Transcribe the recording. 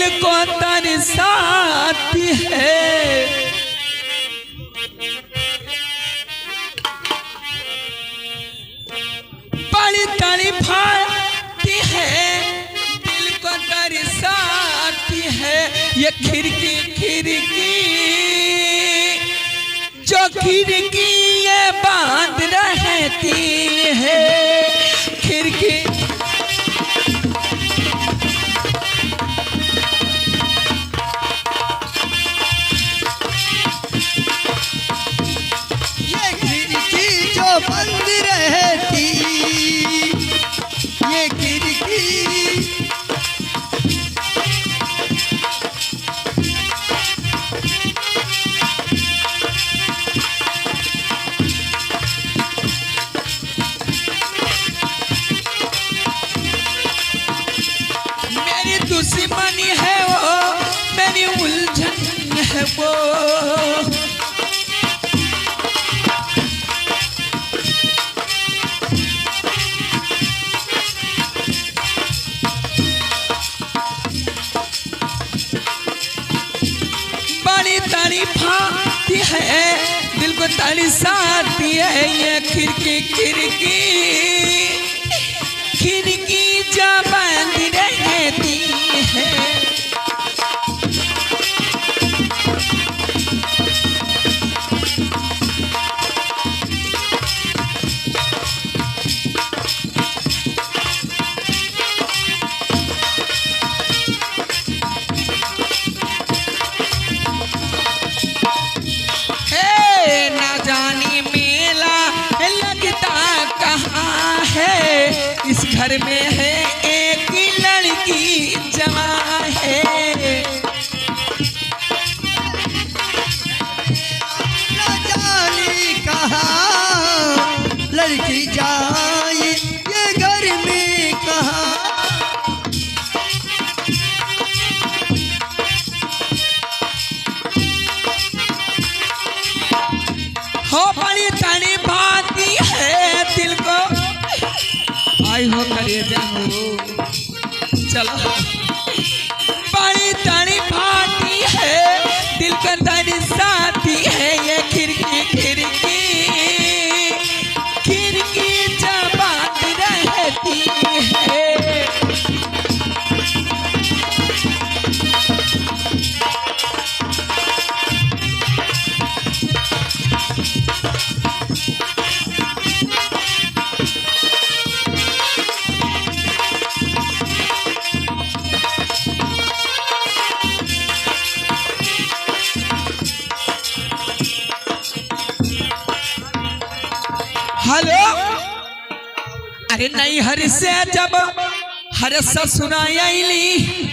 दिल को तरसाती है। बड़ी तड़पाती है, दिल को तरसाती है। ये खिड़की खिड़की जो खिड़की ये बांध रहती है, खिड़की ये खिड़की जो बंद रहती, ये खिड़की मेरी दुश्मनी है वो, मेरी उलझन है वो। बड़ी तड़पाती है, दिल को तरसाती है। ये खिड़की खिड़की खिड़की जो बंद रहती है। हे ना जाने मेला लगता कहाँ है, इस घर में है एक लड़की जवां है। न जाने कहाँ लड़की जाए, ये घर में कहाँ। हो बड़ी तड़पाती है दिल को, आई हो कलेजा हो। चलो बड़ी तड़पाती है, दिल को तरसाती है। ये खिड़की खिड़की खिड़की जो बंद रहती है। हेलो, अरे नहीं हर से जब हर ससुराई आईली